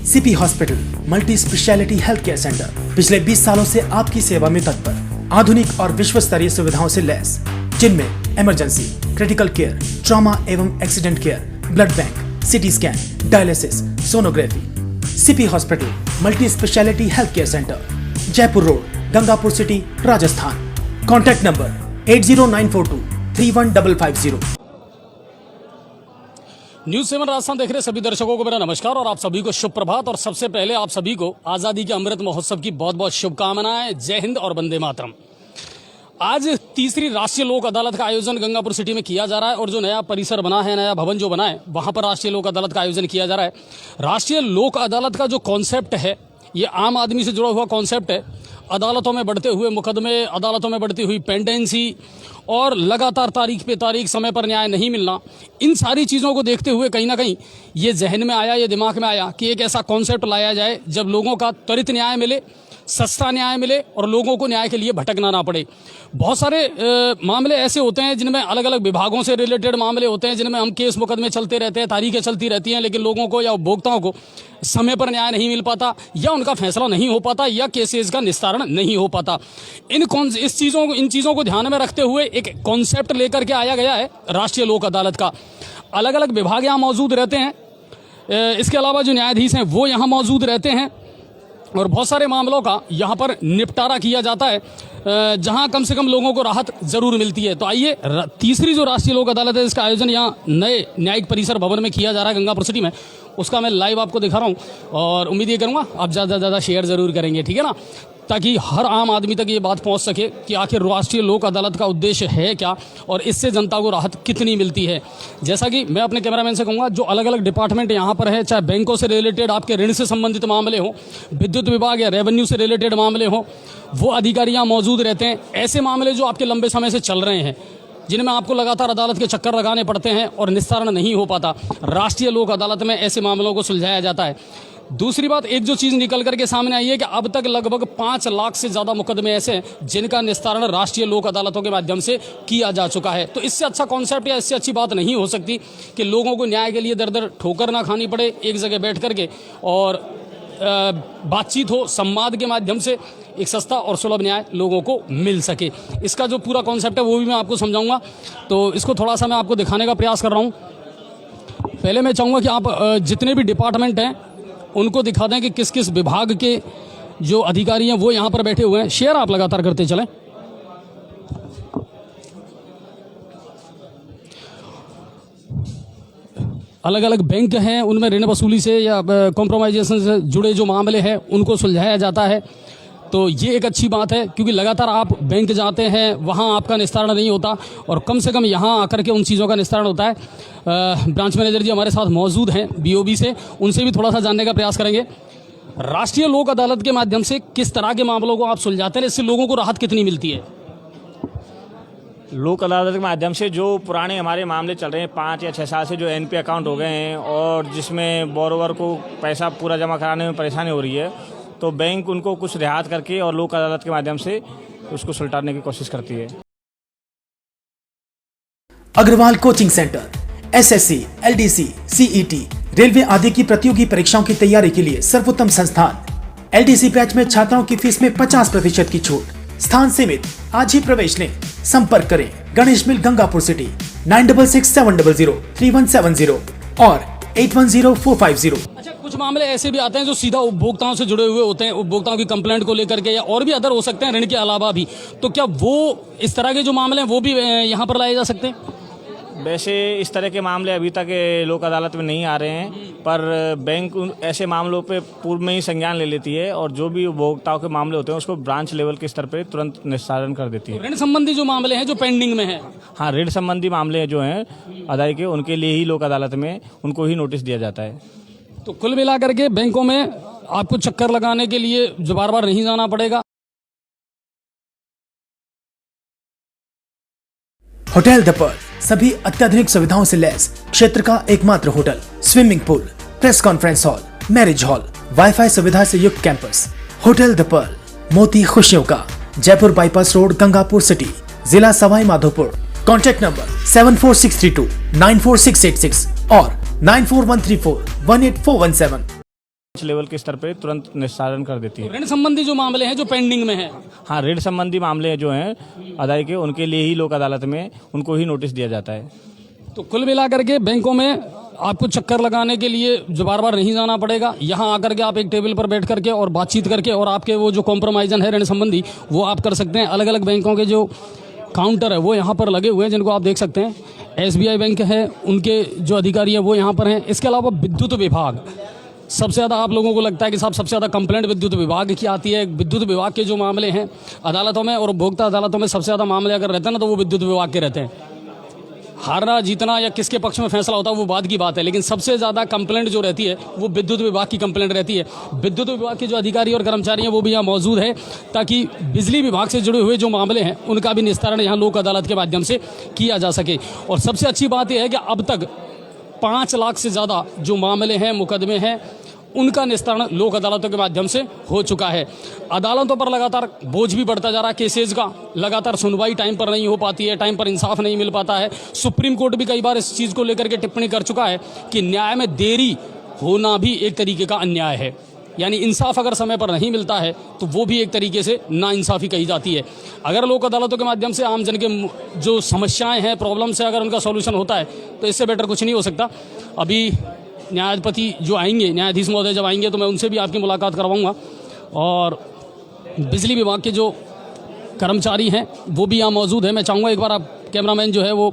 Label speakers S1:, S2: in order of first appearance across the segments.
S1: CP hospital multi speciality health care centre पिछले 20 सालों से आपकी सेवा में तत्पर, आधुनिक और विश्व स्तरीय सुविधाओं से लैस, जिनमें इमरजेंसी, क्रिटिकल केयर, ट्रॉमा एवं accident care, blood bank, CT scan, dialysis, sonography. CP hospital multi speciality health care centre, Jaipur road, Gangapur city, Rajasthan. Contact number 8094231550।
S2: News 7 Rajasthan देख रहे सभी दर्शकों को मेरा नमस्कार और आप सभी को शुभ प्रभात। और सबसे पहले आप सभी को आज़ादी के अमृत महोत्सव की बहुत बहुत शुभकामनाएं। जय हिंद और वंदे मातरम। आज तीसरी राष्ट्रीय लोक अदालत का आयोजन गंगापुर सिटी में किया जा रहा है और जो नया परिसर बना है, नया भवन जो बना है, वहाँ पर राष्ट्रीय लोक अदालत का आयोजन किया जा रहा है। राष्ट्रीय लोक अदालत का जो कॉन्सेप्ट है, ये आम आदमी से जुड़ा हुआ कॉन्सेप्ट है। अदालतों में बढ़ते हुए मुकदमे, अदालतों में बढ़ती हुई पेंडेंसी और लगातार तारीख पे तारीख, समय पर न्याय नहीं मिलना, इन सारी चीज़ों को देखते हुए कहीं ना कहीं ये जहन में आया, ये दिमाग में आया कि एक ऐसा कॉन्सेप्ट लाया जाए जब लोगों का त्वरित न्याय मिले, सस्ता न्याय मिले और लोगों को न्याय के लिए भटकना ना पड़े। बहुत सारे मामले ऐसे होते हैं जिनमें अलग अलग विभागों से रिलेटेड मामले होते हैं, जिनमें हम केस मुकदमे चलते रहते हैं, तारीखें चलती रहती हैं, लेकिन लोगों को या उपभोक्ताओं को समय पर न्याय नहीं मिल पाता, या उनका फैसला नहीं हो पाता, या केसेस का निस्तारण नहीं हो पाता। इन चीज़ों को ध्यान में रखते हुए एक कॉन्सेप्ट लेकर के आया गया है राष्ट्रीय लोक अदालत का। अलग अलग विभाग यहाँ मौजूद रहते हैं, इसके अलावा जो न्यायाधीश हैं वो यहाँ मौजूद रहते हैं और बहुत सारे मामलों का यहाँ पर निपटारा किया जाता है, जहाँ कम से कम लोगों को राहत ज़रूर मिलती है। तो आइए, तीसरी जो राष्ट्रीय लोक अदालत है, इसका आयोजन यहाँ नए न्यायिक परिसर भवन में किया जा रहा है गंगापुर सिटी में, उसका मैं लाइव आपको दिखा रहा हूँ और उम्मीद ये करूँगा आप ज़्यादा से ज़्यादा शेयर ज़रूर करेंगे, ठीक है ना, ताकि हर आम आदमी तक ये बात पहुंच सके कि आखिर राष्ट्रीय लोक अदालत का उद्देश्य है क्या और इससे जनता को राहत कितनी मिलती है। जैसा कि मैं अपने कैमरामैन से कहूँगा, जो अलग अलग डिपार्टमेंट यहाँ पर है, चाहे बैंकों से रिलेटेड आपके ऋण से संबंधित मामले हों, विद्युत विभाग या रेवेन्यू से रिलेटेड मामले हों, वो अधिकारी यहाँ मौजूद रहते हैं। ऐसे मामले जो आपके लंबे समय से चल रहे हैं, जिनमें आपको लगातार अदालत के चक्कर लगाने पड़ते हैं और निस्तारण नहीं हो पाता, राष्ट्रीय लोक अदालत में ऐसे मामलों को सुलझाया जाता है। दूसरी बात, एक जो चीज़ निकल करके सामने आई है कि अब तक लगभग 5 लाख से ज़्यादा मुकदमे ऐसे हैं जिनका निस्तारण राष्ट्रीय लोक अदालतों के माध्यम से किया जा चुका है। तो इससे अच्छा कॉन्सेप्ट या इससे अच्छी बात नहीं हो सकती कि लोगों को न्याय के लिए दर दर ठोकर ना खानी पड़े, एक जगह बैठ करके और बातचीत हो, संवाद के माध्यम से एक सस्ता और सुलभ न्याय लोगों को मिल सके। इसका जो पूरा कॉन्सेप्ट है वो भी मैं आपको समझाऊंगा, तो इसको थोड़ा सा मैं आपको दिखाने का प्रयास कर रहा हूँ। पहले मैं चाहूँगा कि आप जितने भी डिपार्टमेंट हैं उनको दिखा दें कि किस किस विभाग के जो अधिकारी हैं वो यहाँ पर बैठे हुए हैं। शेयर आप लगातार करते चलें। अलग अलग बैंक हैं, उनमें ऋण वसूली से या कॉम्प्रोमाइजेशन से जुड़े जो मामले हैं उनको सुलझाया जाता है। तो ये एक अच्छी बात है, क्योंकि लगातार आप बैंक जाते हैं, वहाँ आपका निस्तारण नहीं होता और कम से कम यहाँ आकर के उन चीज़ों का निस्तारण होता है। ब्रांच मैनेजर जी हमारे साथ मौजूद हैं बीओबी से, उनसे भी थोड़ा सा जानने का प्रयास करेंगे। राष्ट्रीय लोक अदालत के माध्यम से किस तरह के मामलों को आप सुलझाते हैं, इससे लोगों को राहत कितनी मिलती है?
S3: लोक अदालत के माध्यम से जो पुराने हमारे मामले चल रहे हैं 5 या 6 साल से, जो एनपी अकाउंट हो गए हैं और जिसमें बोरोवर को पैसा पूरा जमा कराने में परेशानी हो रही है, तो बैंक उनको कुछ रियायत करके और लोक अदालत के माध्यम से उसको सुलझाने की कोशिश करती है।
S1: Agarwal coaching centre SSC, LDC, CET, railway आदि की प्रतियोगी परीक्षाओं की तैयारी के लिए सर्वोत्तम संस्थान। एलडीसी बैच में छात्राओं की फीस में 50% की छूट, स्थान सीमित, आज ही प्रवेश लें। संपर्क करें गणेश मिल, गंगापुर सिटी 9667003170 और 810450।
S2: अच्छा, कुछ मामले ऐसे भी आते हैं जो सीधा उपभोक्ताओं से जुड़े हुए होते हैं, उपभोक्ताओं की कंप्लेंट को लेकर के, या और भी अदर हो सकते हैं ऋण के अलावा भी, तो क्या वो इस तरह के जो मामले हैं वो भी यहाँ पर लाए जा सकते हैं?
S3: वैसे इस तरह के मामले अभी तक लोक अदालत में नहीं आ रहे हैं, पर बैंक ऐसे मामलों पे पूर्व में ही संज्ञान ले लेती है और जो भी उपभोक्ताओं के मामले होते हैं उसको ब्रांच लेवल के स्तर पे तुरंत निस्तारण कर देती है।
S2: ऋण संबंधी जो मामले हैं जो पेंडिंग में है,
S3: हाँ, ऋण संबंधी मामले जो हैं अदाई के, उनके लिए ही लोक अदालत में उनको ही नोटिस दिया जाता है।
S2: तो कुल मिलाकर के बैंकों में आपको चक्कर लगाने के लिए जो बार बार नहीं जाना पड़ेगा।
S1: होटल द पर्ल सभी अत्याधुनिक सुविधाओं से लैस क्षेत्र का एकमात्र hotel, swimming pool, press conference hall, marriage hall, wifi सुविधा से युक्त कैंपस। होटल द पर्ल, मोती खुशियों का, Jaipur bypass road, Gangapur city, जिला सवाई माधोपुर। कॉन्टैक्ट नंबर 74632 94686 और 94134 18417।
S3: लेवल के स्तर पे तुरंत निस्तारण कर देती है।
S2: ऋण संबंधी जो मामले हैं जो पेंडिंग में है,
S3: हाँ, ऋण संबंधी मामले जो हैं अदाई के, उनके लिए ही लोक अदालत में उनको ही नोटिस दिया जाता है।
S2: तो कुल मिलाकर के बैंकों में आपको चक्कर लगाने के लिए जो बार बार नहीं जाना पड़ेगा, यहाँ आकर के आप एक टेबल पर बैठ करके और बातचीत करके और आपके वो जो कॉम्प्रोमाइजन है ऋण संबंधी वो आप कर सकते हैं। अलग अलग बैंकों के जो काउंटर है वो यहाँ पर लगे हुए हैं जिनको आप देख सकते हैं। SBI बैंक है, उनके जो अधिकारी हैं वो यहाँ पर हैं। इसके अलावा विद्युत विभाग, सबसे ज़्यादा आप लोगों को लगता है कि साहब सबसे ज़्यादा कंप्लेंट विद्युत विभाग की आती है। विद्युत विभाग के जो मामले हैं अदालतों में और उपभोक्ता अदालतों में सबसे ज़्यादा मामले अगर रहते हैं ना तो वो विद्युत विभाग के रहते हैं। हारना जीतना या किसके पक्ष में फैसला होता है वो बात की बात है, लेकिन सबसे ज़्यादा कंप्लेंट जो रहती है वो विद्युत विभाग की कंप्लेंट रहती है। विद्युत विभाग के जो अधिकारी और कर्मचारी हैं वो भी यहाँ मौजूद है ताकि बिजली विभाग से जुड़े हुए जो मामले हैं उनका भी निस्तारण यहाँ लोक अदालत के माध्यम से किया जा सके। और सबसे अच्छी बात यह है कि अब तक 5 लाख से ज़्यादा जो मामले हैं, मुकदमे हैं, उनका निस्तारण लोक अदालतों के माध्यम से हो चुका है। अदालतों पर लगातार बोझ भी बढ़ता जा रहा है केसेज का, लगातार सुनवाई टाइम पर नहीं हो पाती है, टाइम पर इंसाफ नहीं मिल पाता है। सुप्रीम कोर्ट भी कई बार इस चीज़ को लेकर के टिप्पणी कर चुका है कि न्याय में देरी होना भी एक तरीके का अन्याय है, यानी इंसाफ अगर समय पर नहीं मिलता है तो वो भी एक तरीके से नाइंसाफ़ी कही जाती है। अगर लोक अदालतों के माध्यम से आम जन के जो समस्याएँ हैं, प्रॉब्लम्स है, अगर उनका सोल्यूशन होता है तो इससे बेटर कुछ नहीं हो सकता। अभी न्यायाधिपति जो आएंगे, न्यायाधीश महोदय जब आएंगे तो मैं उनसे भी आपकी मुलाकात करवाऊंगा और बिजली विभाग के जो कर्मचारी हैं वो भी यहाँ मौजूद है। मैं चाहूँगा एक बार आप कैमरामैन जो है वो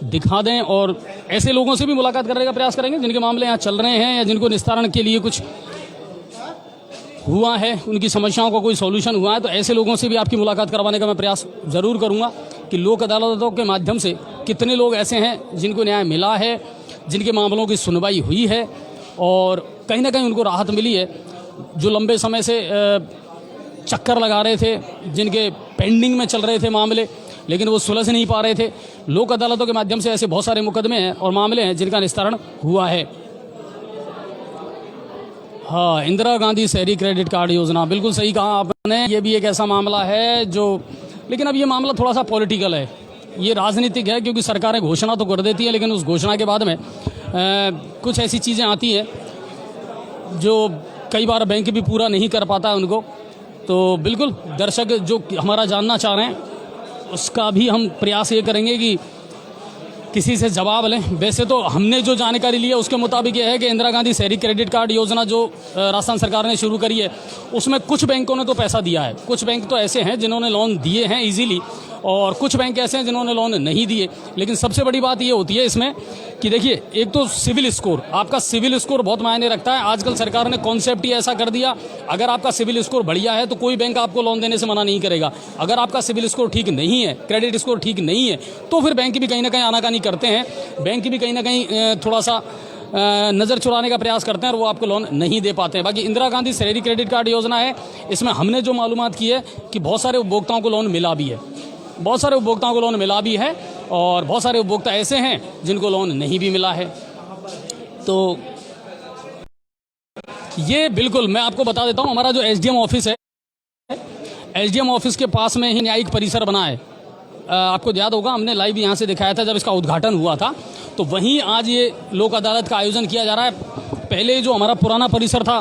S2: दिखा दें और ऐसे लोगों से भी मुलाकात करने का प्रयास करेंगे जिनके मामले यहाँ चल रहे हैं या जिनको निस्तारण के लिए कुछ हुआ है, उनकी समस्याओं का कोई सॉल्यूशन हुआ है, तो ऐसे लोगों से भी आपकी मुलाकात करवाने का मैं प्रयास ज़रूर करूँगा कि लोक अदालतों के माध्यम से कितने लोग ऐसे हैं जिनको न्याय मिला है, जिनके मामलों की सुनवाई हुई है और कहीं ना कहीं उनको राहत मिली है। जो लंबे समय से चक्कर लगा रहे थे, जिनके पेंडिंग में चल रहे थे मामले लेकिन वो सुलझ नहीं पा रहे थे, लोक अदालतों के माध्यम से ऐसे बहुत सारे मुकदमे हैं और मामले हैं जिनका निस्तारण हुआ है। हाँ, इंदिरा गांधी शहरी क्रेडिट कार्ड योजना, बिल्कुल सही कहा आपने। ये भी एक ऐसा मामला है जो, लेकिन अब ये मामला थोड़ा सा पॉलिटिकल है, ये राजनीतिक है, क्योंकि सरकारें घोषणा तो कर देती है लेकिन उस घोषणा के बाद में कुछ ऐसी चीज़ें आती हैं जो कई बार बैंक भी पूरा नहीं कर पाता है उनको। तो बिल्कुल दर्शक जो हमारा जानना चाह रहे हैं उसका भी हम प्रयास ये करेंगे कि किसी से जवाब लें। वैसे तो हमने जो जानकारी ली है उसके मुताबिक ये है कि इंदिरा गांधी शहरी क्रेडिट कार्ड योजना जो राजस्थान सरकार ने शुरू करी है उसमें कुछ बैंकों ने तो पैसा दिया है, कुछ बैंक तो ऐसे हैं जिन्होंने लोन दिए हैं इजीली और कुछ बैंक ऐसे हैं जिन्होंने लोन नहीं दिए। लेकिन सबसे बड़ी बात ये होती है इसमें कि देखिए, एक तो सिविल स्कोर, आपका सिविल स्कोर बहुत मायने रखता है। आजकल सरकार ने कॉन्सेप्ट ही ऐसा कर दिया, अगर आपका सिविल स्कोर बढ़िया है तो कोई बैंक आपको लोन देने से मना नहीं करेगा। अगर आपका सिविल स्कोर ठीक नहीं है, क्रेडिट स्कोर ठीक नहीं है, तो फिर बैंक भी कहीं ना कहीं आनाकानी करते हैं, बैंक भी कहीं ना कहीं थोड़ा सा नज़र चुराने का प्रयास करते हैं और वो आपको लोन नहीं दे पाते हैं। बाकी इंदिरा गांधी शहरी क्रेडिट कार्ड योजना है, इसमें हमने जो मालूमात की है कि बहुत सारे उपभोक्ताओं को लोन मिला भी है, बहुत सारे उपभोक्ताओं को लोन मिला भी है और बहुत सारे उपभोक्ता ऐसे हैं जिनको लोन नहीं भी मिला है। तो ये बिल्कुल मैं आपको बता देता हूँ, हमारा जो SDM ऑफिस है, SDM ऑफिस के पास में ही न्यायिक परिसर बना है। आपको याद होगा हमने लाइव यहाँ से दिखाया था जब इसका उद्घाटन हुआ था, तो वहीं आज ये लोक अदालत का आयोजन किया जा रहा है। पहले जो हमारा पुराना परिसर था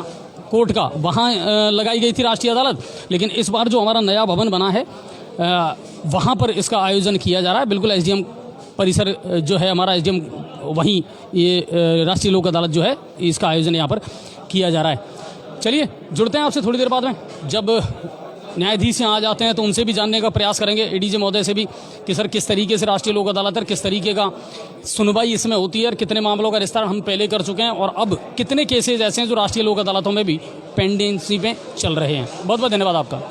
S2: कोर्ट का, वहाँ लगाई गई थी राष्ट्रीय अदालत, लेकिन इस बार जो हमारा नया भवन बना है वहाँ पर इसका आयोजन किया जा रहा है। बिल्कुल SDM परिसर जो है हमारा, SDM वहीं ये राष्ट्रीय लोक अदालत जो है इसका आयोजन यहाँ पर किया जा रहा है। चलिए जुड़ते हैं आपसे थोड़ी देर बाद में, जब न्यायाधीश यहाँ आ जाते हैं तो उनसे भी जानने का प्रयास करेंगे, ADJ महोदय से भी, कि सर किस तरीके से राष्ट्रीय लोक अदालत है, किस तरीके का सुनवाई इसमें होती है और कितने मामलों का निस्तारण हम पहले कर चुके हैं और अब कितने केसेज ऐसे हैं जो राष्ट्रीय लोक अदालतों में भी पेंडेंसी में चल रहे हैं। बहुत बहुत धन्यवाद आपका।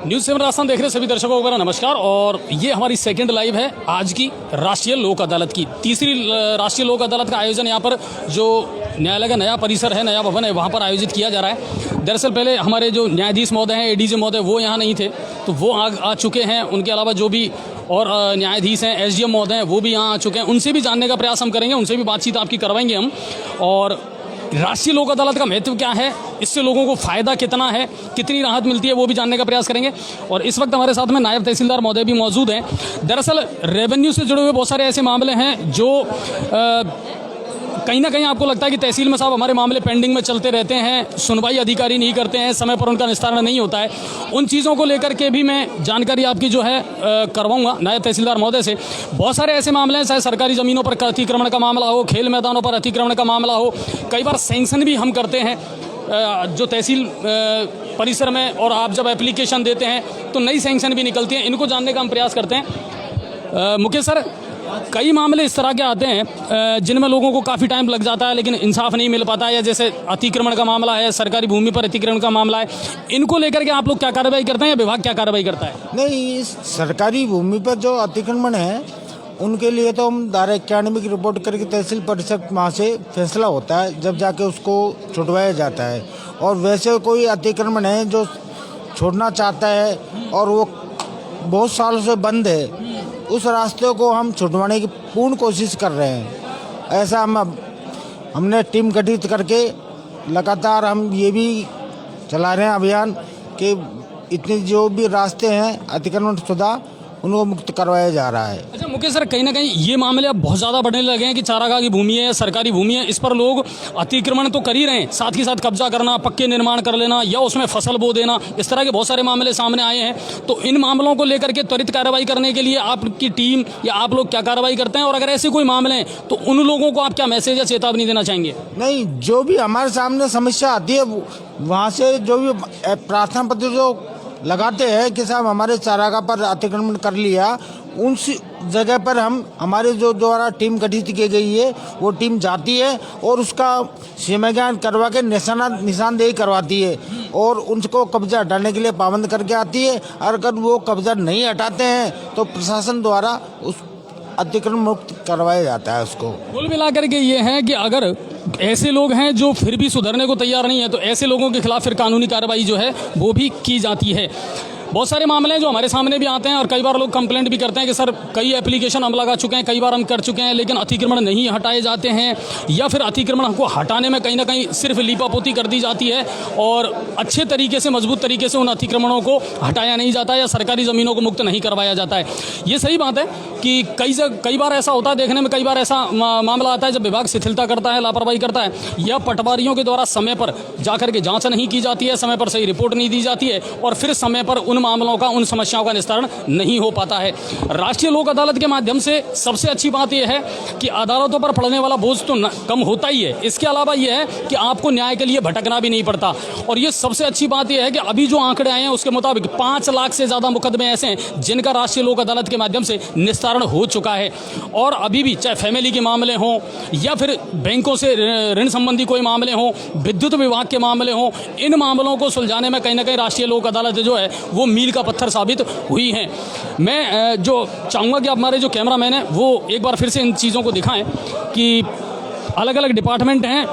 S2: न्यूज़ 7 राजस्थान देख रहे सभी दर्शकों को मेरा नमस्कार और ये हमारी सेकंड लाइव है आज की राष्ट्रीय लोक अदालत की। तीसरी राष्ट्रीय लोक अदालत का आयोजन यहाँ पर जो न्यायालय का नया परिसर है, नया भवन है, वहाँ पर आयोजित किया जा रहा है। दरअसल पहले हमारे जो न्यायाधीश महोदय हैं, ADJ महोदय, वो यहाँ नहीं थे, तो वो आ चुके हैं। उनके अलावा जो भी और न्यायाधीश हैं, SDM महोदय हैं, वो भी यहाँ आ चुके हैं। उनसे भी जानने का प्रयास हम करेंगे, उनसे भी बातचीत आपकी करवाएंगे हम। और राष्ट्रीय लोक अदालत का महत्व क्या है, इससे लोगों को फ़ायदा कितना है, कितनी राहत मिलती है, वो भी जानने का प्रयास करेंगे। और इस वक्त हमारे साथ में नायब तहसीलदार महोदय भी मौजूद हैं। दरअसल रेवेन्यू से जुड़े हुए बहुत सारे ऐसे मामले हैं जो कहीं ना कहीं आपको लगता है कि तहसील में साहब हमारे मामले पेंडिंग में चलते रहते हैं, सुनवाई अधिकारी नहीं करते हैं, समय पर उनका निस्तारण नहीं होता है, उन चीज़ों को लेकर के भी मैं जानकारी आपकी जो है करवाऊंगा नायब तहसीलदार महोदय से। बहुत सारे ऐसे मामले हैं, चाहे सरकारी ज़मीनों पर अतिक्रमण का मामला हो, खेल मैदानों पर अतिक्रमण का मामला हो, कई बार सैंक्शन भी हम करते हैं जो तहसील परिसर में, और आप जब एप्लीकेशन देते हैं तो नई सैंक्शन भी निकलती हैं। इनको जानने का हम प्रयास करते हैं। मुकेश सर, कई मामले इस तरह के आते हैं जिनमें लोगों को काफ़ी टाइम लग जाता है लेकिन इंसाफ नहीं मिल पाता है, या जैसे अतिक्रमण का मामला है, सरकारी भूमि पर अतिक्रमण का मामला है, इनको लेकर के आप लोग क्या कार्रवाई करते हैं या विभाग क्या कार्रवाई करता है?
S4: नहीं, इस सरकारी भूमि पर जो अतिक्रमण है उनके लिए तो हम धारा 91 की रिपोर्ट करके तहसील परिषद वहाँ से फैसला होता है, जब जाके उसको छुड़वाया जाता है। और वैसे कोई अतिक्रमण है जो छोड़ना चाहता है और वो बहुत सालों से बंद है, उस रास्ते को हम छुड़वाने की पूर्ण कोशिश कर रहे हैं। ऐसा हमने टीम गठित करके लगातार हम ये भी चला रहे हैं अभियान कि इतने जो भी रास्ते हैं अतिक्रमण शुदा उनको मुक्त करवाया जा रहा है।
S2: अच्छा मुकेश सर, कहीं ना कहीं ये मामले अब बहुत ज़्यादा बढ़ने लगे हैं कि चारागाह की भूमि है, सरकारी भूमि है, इस पर लोग अतिक्रमण तो कर ही रहे हैं, साथ ही साथ कब्जा करना, पक्के निर्माण कर लेना या उसमें फसल बो देना, इस तरह के बहुत सारे मामले सामने आए हैं। तो इन मामलों को लेकर के त्वरित कार्रवाई करने के लिए आपकी टीम या आप लोग क्या कार्रवाई करते हैं, और अगर ऐसे कोई मामले हैं तो उन लोगों को आप क्या मैसेज या चेतावनी देना चाहेंगे?
S4: नहीं, जो भी हमारे सामने समस्या आती है वहाँ से जो भी प्रार्थना पत्र जो लगाते हैं कि साहब हमारे चारागाह पर अतिक्रमण कर लिया, उन जगह पर हम हमारे जो द्वारा टीम गठित की गई है वो टीम जाती है और उसका सीमा ज्ञान करवा के निशानदेही करवाती है और उनको कब्जा हटाने के लिए पाबंद करके आती है। और अगर वो कब्जा नहीं हटाते हैं तो प्रशासन द्वारा उस अतिक्रमण मुक्त करवाया जाता है उसको।
S2: कुल मिलाकर के ये है कि अगर ऐसे लोग हैं जो फिर भी सुधरने को तैयार नहीं है तो ऐसे लोगों के खिलाफ फिर कानूनी कार्रवाई जो है वो भी की जाती है। बहुत सारे मामले हैं जो हमारे सामने भी आते हैं और कई बार लोग कंप्लेंट भी करते हैं कि सर कई एप्लीकेशन हम लगा चुके हैं, कई बार हम कर चुके हैं, लेकिन अतिक्रमण नहीं हटाए जाते हैं, या फिर अतिक्रमण हमको हटाने में कहीं ना कहीं सिर्फ लीपापोती कर दी जाती है और अच्छे तरीके से, मजबूत तरीके से उन अतिक्रमणों को हटाया नहीं जाता है या सरकारी ज़मीनों को मुक्त नहीं करवाया जाता है। ये सही बात है कि कई बार ऐसा होता है, देखने में कई बार ऐसा मामला आता है जब विभाग शिथिलता करता है, लापरवाही करता है, या पटवारियों के द्वारा समय पर जाकर के जाँच नहीं की जाती है, समय पर सही रिपोर्ट नहीं दी जाती है और फिर समय पर उन मामलों का, उन समस्याओं का निस्तारण नहीं हो पाता है। राष्ट्रीय लोक अदालत के माध्यम से सबसे अच्छी बात यह है कि अदालतों पर पड़ने वाला बोझ तो कम होता ही है, इसके अलावा यह है कि आपको न्याय के लिए भटकना भी नहीं पड़ता। और ये सबसे अच्छी बात यह है कि अभी जो आंकड़े आए हैं उसके मुताबिक 5 लाख से ज़्यादा मुकदमे ऐसे हैं जिनका राष्ट्रीय लोक अदालत के माध्यम से निस्तारण हो चुका है। और अभी भी चाहे फैमिली के मामले हों या फिर बैंकों से ऋण संबंधी कोई मामले हों, विद्युत विभाग के मामले हों, इन मामलों को सुलझाने में कहीं ना कहीं राष्ट्रीय लोक अदालत जो है वो मील का पत्थर साबित हुई हैं। मैं जो चाहूँगा कि हमारे जो कैमरामैन हैं वो एक बार फिर से इन चीज़ों को दिखाएं कि अलग अलग डिपार्टमेंट हैं,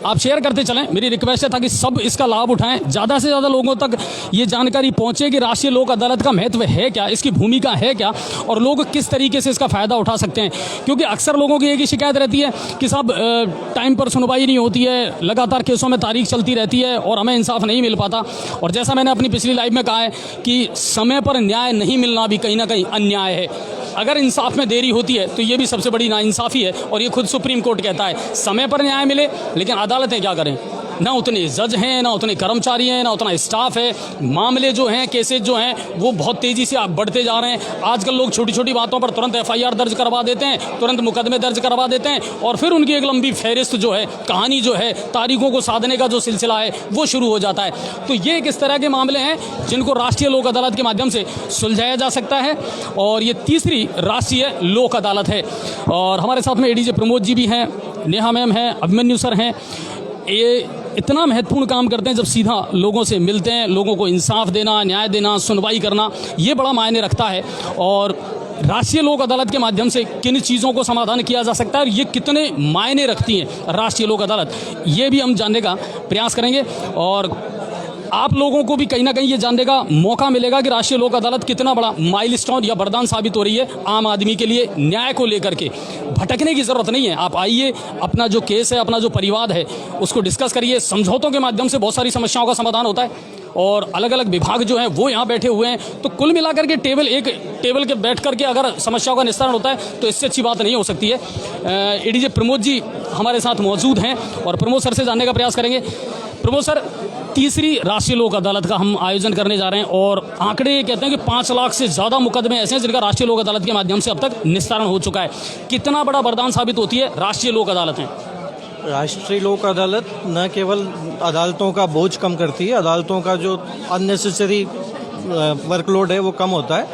S2: आप शेयर करते चलें। मेरी रिक्वेस्ट है ताकि सब इसका लाभ उठाएं, ज़्यादा से ज़्यादा लोगों तक ये जानकारी पहुंचे कि राष्ट्रीय लोक अदालत का महत्व है क्या, इसकी भूमिका है क्या और लोग किस तरीके से इसका फ़ायदा उठा सकते हैं। क्योंकि अक्सर लोगों की एक ही शिकायत रहती है कि साहब टाइम पर सुनवाई नहीं होती है, लगातार केसों में तारीख चलती रहती है और हमें इंसाफ नहीं मिल पाता। और जैसा मैंने अपनी पिछली लाइव में कहा है कि समय पर न्याय नहीं मिलना भी कहीं ना कहीं अन्याय है। अगर इंसाफ में देरी होती है तो ये भी सबसे बड़ी नाइंसाफ़ी है और ये खुद सुप्रीम कोर्ट कहता है समय पर न्याय मिले, लेकिन अदालतें क्या करें, ना उतने जज हैं, ना उतने कर्मचारी हैं, ना उतना स्टाफ है। मामले जो हैं, केसेज जो हैं वो बहुत तेज़ी से बढ़ते जा रहे हैं। आजकल लोग छोटी छोटी बातों पर तुरंत FIR दर्ज करवा देते हैं, तुरंत मुकदमे दर्ज करवा देते हैं और फिर उनकी एक लंबी फहरिस्त जो है, कहानी जो है, तारीखों को साधने का जो सिलसिला है वो शुरू हो जाता है। तो ये एक इस तरह के मामले हैं जिनको राष्ट्रीय लोक अदालत के माध्यम से सुलझाया जा सकता है और ये तीसरी राष्ट्रीय लोक अदालत है। और हमारे साथ में ADJ प्रमोद जी भी हैं, नेहा मैम हैं, अभिमन्यु सर हैं। ये इतना महत्वपूर्ण काम करते हैं जब सीधा लोगों से मिलते हैं, लोगों को इंसाफ देना, न्याय देना, सुनवाई करना, ये बड़ा मायने रखता है। और राष्ट्रीय लोक अदालत के माध्यम से किन चीज़ों को समाधान किया जा सकता है और ये कितने मायने रखती हैं राष्ट्रीय लोक अदालत, ये भी हम जानने का प्रयास करेंगे। और आप लोगों को भी कहीं ना कहीं ये जानने का मौका मिलेगा कि राष्ट्रीय लोक अदालत कितना बड़ा माइलस्टोन या वरदान साबित हो रही है आम आदमी के लिए। न्याय को लेकर के भटकने की ज़रूरत नहीं है, आप आइए, अपना जो केस है, अपना जो परिवाद है उसको डिस्कस करिए। समझौतों के माध्यम से बहुत सारी समस्याओं का समाधान होता है और अलग अलग विभाग जो हैं वो यहाँ बैठे हुए हैं। तो कुल मिलाकर के टेबल के बैठ करके अगर समस्याओं का निस्तारण होता है तो इससे अच्छी बात नहीं हो सकती है। एडीजे प्रमोद जी हमारे साथ मौजूद हैं और प्रमोद सर से जानने का प्रयास करेंगे। प्रमोद सर, तीसरी राष्ट्रीय लोक अदालत का हम आयोजन करने जा रहे हैं और आंकड़े कहते हैं कि 5 लाख से ज़्यादा मुकदमे ऐसे हैं जिनका राष्ट्रीय लोक अदालत के माध्यम से अब तक निस्तारण हो चुका है। कितना बड़ा वरदान साबित होती है राष्ट्रीय लोक अदालतें?
S5: राष्ट्रीय लोक अदालत न केवल अदालतों का बोझ कम करती है, अदालतों का जो अननेसेसरी वर्कलोड है वो कम होता है,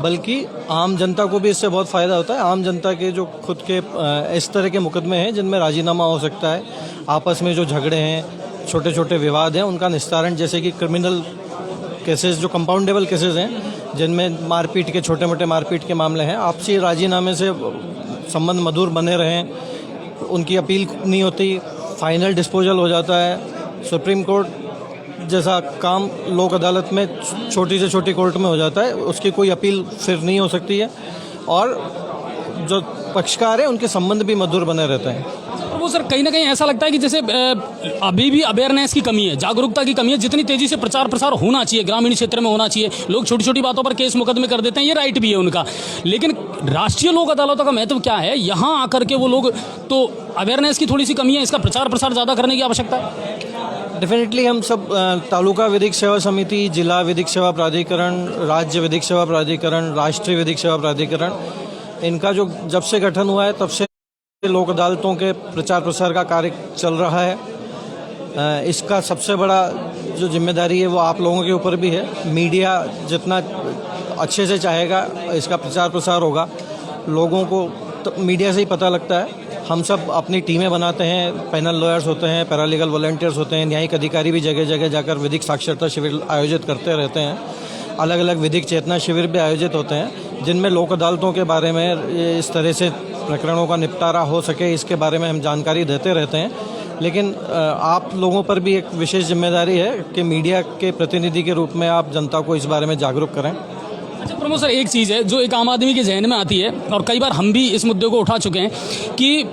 S5: बल्कि आम जनता को भी इससे बहुत फ़ायदा होता है। आम जनता के जो खुद के इस तरह के मुकदमे हैं जिनमें राजीनामा हो सकता है, आपस में जो झगड़े हैं, छोटे छोटे विवाद हैं, उनका निस्तारण, जैसे कि क्रिमिनल केसेस जो कंपाउंडेबल केसेस हैं जिनमें मारपीट के छोटे मोटे मारपीट के मामले हैं, आपसी राजीनामे से संबंध मधुर बने रहें, उनकी अपील नहीं होती, फाइनल डिस्पोजल हो जाता है। सुप्रीम कोर्ट जैसा काम लोक अदालत में छोटी से छोटी कोर्ट में हो जाता है, उसकी कोई अपील फिर नहीं हो सकती है और जो पक्षकार हैं उनके संबंध भी मधुर बने रहते हैं।
S2: वो सर कहीं ना कहीं ऐसा लगता है कि जैसे अभी भी अवेयरनेस की कमी है, जागरूकता की कमी है। जितनी तेजी से प्रचार प्रसार होना चाहिए ग्रामीण क्षेत्र में होना चाहिए, लोग छोटी छोटी बातों पर केस मुकदमे कर देते हैं, ये राइट भी है उनका, लेकिन राष्ट्रीय लोक अदालतों का महत्व क्या है? यहाँ आकर के वो लोग, तो अवेयरनेस की थोड़ी सी कमी है, इसका प्रचार प्रसार ज़्यादा करने की आवश्यकता है।
S5: डेफिनेटली हम सब तालुका विधिक सेवा समिति, जिला विधिक सेवा प्राधिकरण, राज्य विधिक सेवा प्राधिकरण, राष्ट्रीय विधिक सेवा प्राधिकरण, इनका जो जब से गठन हुआ है तब से लोक अदालतों के प्रचार प्रसार का कार्य चल रहा है। इसका सबसे बड़ा जो जिम्मेदारी है वो आप लोगों के ऊपर भी है। मीडिया जितना अच्छे से चाहेगा इसका प्रचार प्रसार होगा, लोगों को तो मीडिया से ही पता लगता है। हम सब अपनी टीमें बनाते हैं, पैनल लॉयर्स होते हैं, पैरालीगल वॉलंटियर्स होते हैं, न्यायिक अधिकारी भी जगह जगह जाकर विधिक साक्षरता शिविर आयोजित करते रहते हैं। अलग अलग विधिक चेतना शिविर भी आयोजित होते हैं जिनमें लोक अदालतों के बारे में, इस तरह से प्रकरणों का निपटारा हो सके, इसके बारे में हम जानकारी देते रहते हैं। लेकिन आप लोगों पर भी एक विशेष जिम्मेदारी है कि मीडिया के प्रतिनिधि के रूप में आप जनता को इस बारे में जागरूक करें।
S2: अच्छा प्रमोद सर, एक चीज़ है जो एक आम आदमी के जहन में आती है और कई बार हम भी इस मुद्दे को उठा चुके हैं कि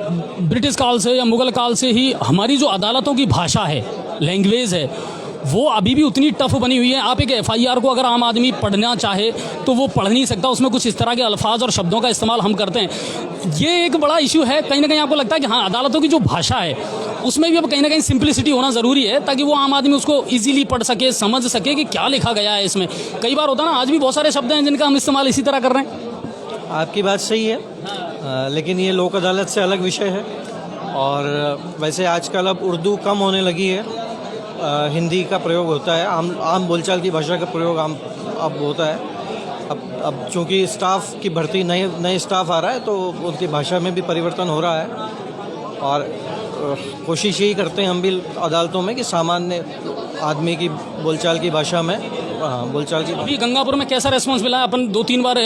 S2: ब्रिटिश काल से या मुगल काल से ही हमारी जो अदालतों की भाषा है, लैंग्वेज है, वो अभी भी उतनी टफ बनी हुई है। आप एक FIR को अगर आम आदमी पढ़ना चाहे तो वो पढ़ नहीं सकता, उसमें कुछ इस तरह के अल्फाज और शब्दों का इस्तेमाल हम करते हैं। ये एक बड़ा इशू है। कहीं ना कहीं आपको लगता है कि हाँ, अदालतों की जो भाषा है उसमें भी अब कहीं ना कहीं सिंप्लिसिटी होना ज़रूरी है ताकि वो आम आदमी उसको ईजिली पढ़ सके, समझ सके कि क्या लिखा गया है इसमें। कई बार होता है ना, आज भी बहुत सारे शब्द हैं जिनका हम इस्तेमाल इसी तरह कर रहे हैं।
S5: आपकी बात सही है, लेकिन ये लोक अदालत से अलग विषय है। और वैसे आजकल अब उर्दू कम होने लगी है, हिंदी का प्रयोग होता है, आम बोलचाल की भाषा का प्रयोग अब होता है। अब चूँकि स्टाफ की भर्ती, नए स्टाफ आ रहा है तो उनकी भाषा में भी परिवर्तन हो रहा है और कोशिश यही करते हैं हम भी अदालतों में कि सामान्य आदमी की बोलचाल की भाषा में बोलचाल की।
S2: अभी गंगापुर में कैसा रेस्पॉन्स मिला है? अपन 2-3 बार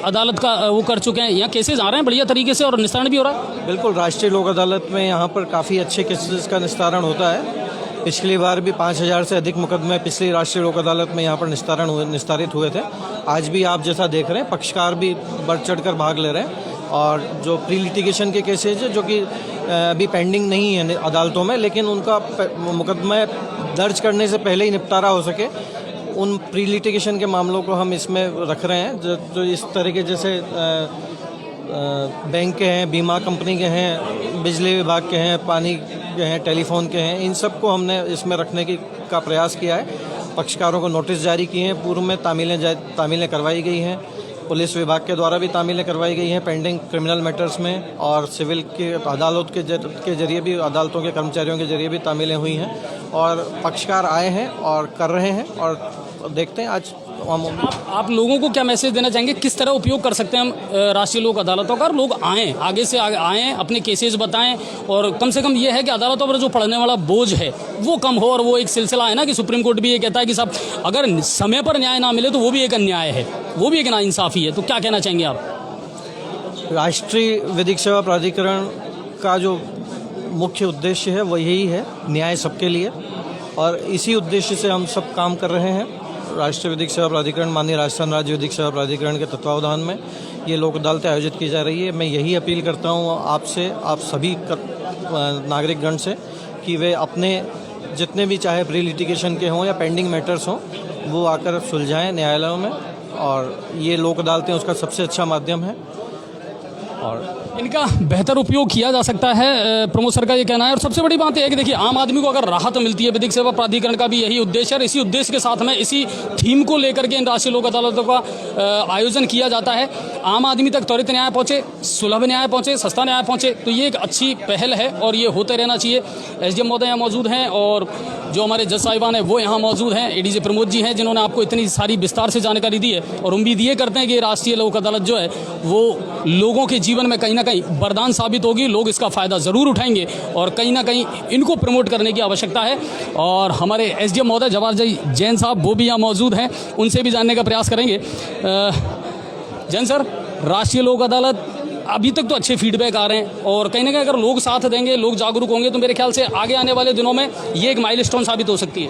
S2: अदालत का वो कर चुके हैं, यहाँ केसेस आ रहे हैं बढ़िया तरीके से और निस्तारण भी हो रहा है।
S5: बिल्कुल, राष्ट्रीय लोक अदालत में यहाँ पर काफ़ी अच्छे केसेस का निस्तारण होता है। पिछली बार भी 5000 से अधिक मुकदमे पिछली राष्ट्रीय लोक अदालत में यहाँ पर निस्तारित हुए थे। आज भी आप जैसा देख रहे हैं, पक्षकार भी बढ़ चढ़कर भाग ले रहे हैं और जो प्री लिटिगेशन के केसेज है जो कि अभी पेंडिंग नहीं है अदालतों में, लेकिन उनका मुकदमे दर्ज करने से पहले ही निपटारा हो सके, उन प्री लिटिगेशन के मामलों को हम इसमें रख रहे हैं। जो इस तरह के जैसे बैंक के हैं, बीमा कंपनी के हैं, बिजली विभाग के हैं, पानी के हैं, टेलीफोन के हैं, इन सब को हमने इसमें रखने का प्रयास किया है। पक्षकारों को नोटिस जारी किए हैं, पूर्व में तामीलें करवाई गई हैं, पुलिस विभाग के द्वारा भी तामीलें करवाई गई हैं पेंडिंग क्रिमिनल मैटर्स में, और सिविल के अदालत के जरिए भी, अदालतों के कर्मचारियों के जरिए भी तामीलें हुई हैं और पक्षकार आए हैं और कर रहे हैं। और देखते हैं आज
S2: आप लोगों को क्या मैसेज देना चाहेंगे, किस तरह उपयोग कर सकते हैं हम राष्ट्रीय लोक अदालतों का? लोग आएँ, आगे से आएँ, अपने केसेस बताएं और कम से कम ये है कि अदालतों पर जो पढ़ने वाला बोझ है वो कम हो। और वो एक सिलसिला है ना कि सुप्रीम कोर्ट भी ये कहता है कि साहब अगर समय पर न्याय ना मिले तो वो भी एक अन्याय है, वो भी एक नाइंसाफ़ी है। तो क्या कहना चाहेंगे आप?
S5: राष्ट्रीय विधिक सेवा प्राधिकरण का जो मुख्य उद्देश्य है वो यही है, न्याय सबके लिए, और इसी उद्देश्य से हम सब काम कर रहे हैं। राष्ट्रीय विधिक सेवा प्राधिकरण, माननीय राजस्थान राज्य विधिक सेवा प्राधिकरण के तत्वावधान में ये लोक अदालतें आयोजित की जा रही है। मैं यही अपील करता हूँ आपसे, आप सभी नागरिकगण से, कि वे अपने जितने भी चाहे प्री लिटिगेशन के हों या पेंडिंग मैटर्स हों वो आकर सुलझाएं न्यायालयों में, और ये लोक अदालतें उसका सबसे अच्छा माध्यम है और
S2: इनका बेहतर उपयोग किया जा सकता है, प्रमोद सर का ये कहना है। और सबसे बड़ी बात यह है कि देखिए आम आदमी को अगर राहत मिलती है, विधिक सेवा प्राधिकरण का भी यही उद्देश्य है। इसी उद्देश्य के साथ में इसी थीम को लेकर के इन राष्ट्रीय लोक अदालतों का आयोजन किया जाता है। आम आदमी तक त्वरित न्याय पहुंचे, सुलभ न्याय पहुंचे, सस्ता न्याय पहुंचे, तो ये एक अच्छी पहल है और ये होते रहना चाहिए। एसडीएम महोदय यहाँ मौजूद हैं और जो हमारे जज साहिबान हैं वो यहाँ मौजूद हैं। एडीजी प्रमोद जी हैं जिन्होंने आपको इतनी सारी विस्तार से जानकारी दी है और उम्मीद ये करते हैं कि राष्ट्रीय लोक अदालत जो है वो लोगों के जीवन में कहीं ना कहीं वरदान साबित होगी। लोग इसका फ़ायदा ज़रूर उठाएंगे और कहीं ना कहीं इनको प्रमोट करने की आवश्यकता है। और हमारे एसडीएम महोदय जवाहर जैन साहब वो भी यहाँ मौजूद हैं, उनसे भी जानने का प्रयास करेंगे। जैन सर, राष्ट्रीय लोक अदालत अभी तक तो अच्छे फीडबैक आ रहे हैं और कहीं ना कहीं अगर लोग साथ देंगे, लोग जागरूक होंगे तो मेरे ख्याल से आगे आने वाले दिनों में ये एक माइलस्टोन साबित हो सकती है।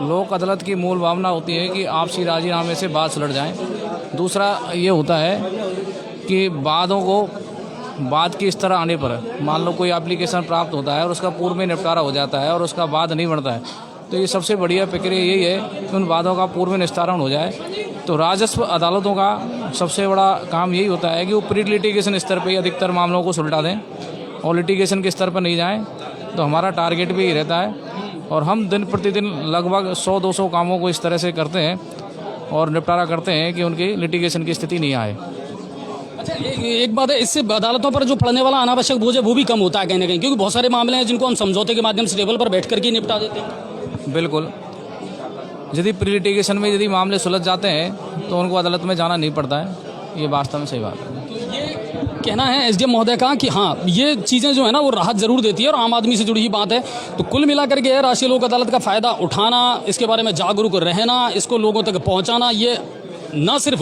S6: लोक अदालत की मूल भावना होती है कि आपसी राजीनामे से बात सुलझ जाए। दूसरा ये होता है कि वादों को बाद की इस तरह आने पर मान लो कोई एप्लीकेशन प्राप्त होता है और उसका पूर्व में निपटारा हो जाता है और उसका वाद नहीं बनता है, तो ये सबसे बढ़िया प्रक्रिया यही है कि उन वादों का पूर्व में निस्तारण हो जाए। तो राजस्व अदालतों का सबसे बड़ा काम यही होता है कि वो प्री लिटिगेशन स्तर पर ही अधिकतर मामलों को सुलझा दें और लिटिगेशन के स्तर पर नहीं जाएं। तो हमारा टारगेट भी यही रहता है और हम दिन प्रतिदिन लगभग 100-200 कामों को इस तरह से करते हैं और निपटारा करते हैं कि उनकी लिटिगेशन की स्थिति नहीं आए।
S2: अच्छा, एक बात है, इससे अदालतों पर जो पड़ने वाला अनावश्यक बोझ है वो भी कम होता है कहीं ना कहीं, क्योंकि बहुत सारे मामले हैं जिनको हम समझौते के माध्यम से टेबल पर बैठ करके निपटा देते हैं।
S6: बिल्कुल, यदि प्री लिटिगेशन में यदि मामले सुलझ जाते हैं तो उनको अदालत में जाना नहीं पड़ता है। ये वास्तव में सही बात है।
S2: कहना है एसडीएम महोदय का कि हाँ, ये चीज़ें जो है ना वो राहत जरूर देती है और आम आदमी से जुड़ी ही बात है। तो कुल मिलाकर के राष्ट्रीय लोक अदालत का फ़ायदा उठाना, इसके बारे में जागरूक रहना, इसको लोगों तक पहुंचाना, ये न सिर्फ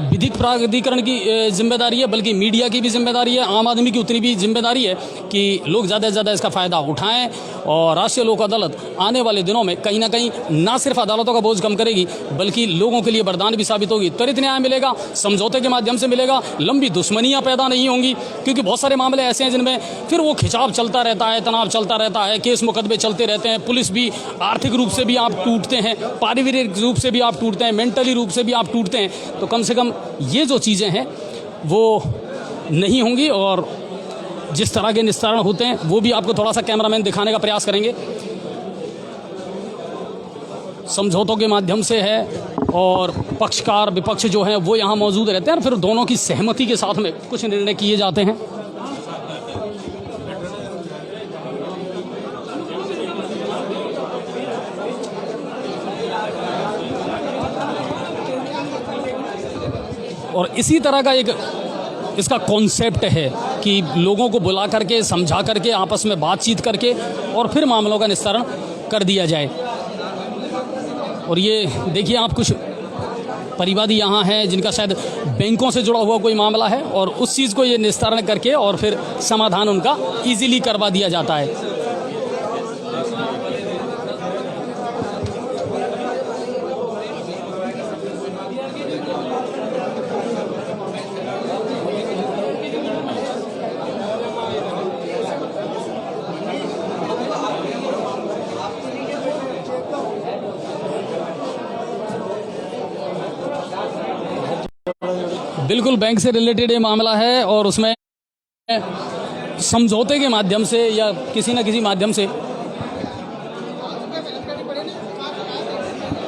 S2: विधिक प्राधिकरण की जिम्मेदारी है बल्कि मीडिया की भी जिम्मेदारी है, आम आदमी की उतनी भी जिम्मेदारी है कि लोग ज़्यादा से ज़्यादा इसका फ़ायदा उठाएं। और राष्ट्रीय लोक अदालत आने वाले दिनों में कहीं ना कहीं ना सिर्फ अदालतों का बोझ कम करेगी बल्कि लोगों के लिए वरदान भी साबित होगी। त्वरित न्याय मिलेगा, समझौते के माध्यम से मिलेगा, लंबी दुश्मनियाँ पैदा नहीं होंगी, क्योंकि बहुत सारे मामले ऐसे हैं जिनमें फिर वो खिंचाव चलता रहता है, तनाव चलता रहता है, केस मुकदमे चलते रहते हैं, पुलिस भी आर्थिक रूप से भी आप टूटते हैं, पारिवारिक रूप से भी आप टूटते हैं, मेंटली रूप से भी आप टूटते हैं। तो कम से कम ये जो चीज़ें हैं वो नहीं होंगी और जिस तरह के निस्तारण होते हैं वो भी आपको थोड़ा सा कैमरामैन दिखाने का प्रयास करेंगे। समझौतों के माध्यम से है और पक्षकार विपक्ष जो हैं वो यहाँ मौजूद रहते हैं और फिर दोनों की सहमति के साथ में कुछ निर्णय किए जाते हैं। और इसी तरह का एक इसका कॉन्सेप्ट है कि लोगों को बुला करके, समझा करके, आपस में बातचीत करके और फिर मामलों का निस्तारण कर दिया जाए। और ये देखिए, आप कुछ परिवादी यहाँ हैं जिनका शायद बैंकों से जुड़ा हुआ कोई मामला है और उस चीज़ को ये निस्तारण करके और फिर समाधान उनका ईजिली करवा दिया जाता है। बिल्कुल बैंक से रिलेटेड ये मामला है और उसमें समझौते के माध्यम से या किसी न किसी माध्यम से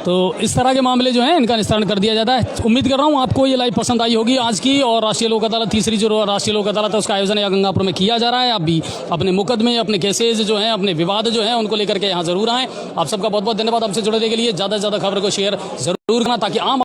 S2: तो इस तरह के मामले जो हैं इनका निस्तारण कर दिया जाता है। उम्मीद कर रहा हूँ आपको ये लाइव पसंद आई होगी आज की। और राष्ट्रीय लोक अदालत, तीसरी जो राष्ट्रीय लोक अदालत है उसका आयोजन यहाँ गंगापुर में किया जा रहा है। आप भी अपने मुकदमे, अपने केसेज जो हैं, अपने विवाद जो हैं उनको लेकर के यहाँ ज़रूर आएँ। आप सबका बहुत बहुत धन्यवाद। आपसे जुड़ने के लिए ज़्यादा से ज़्यादा खबर को शेयर ज़रूर करना ताकि आम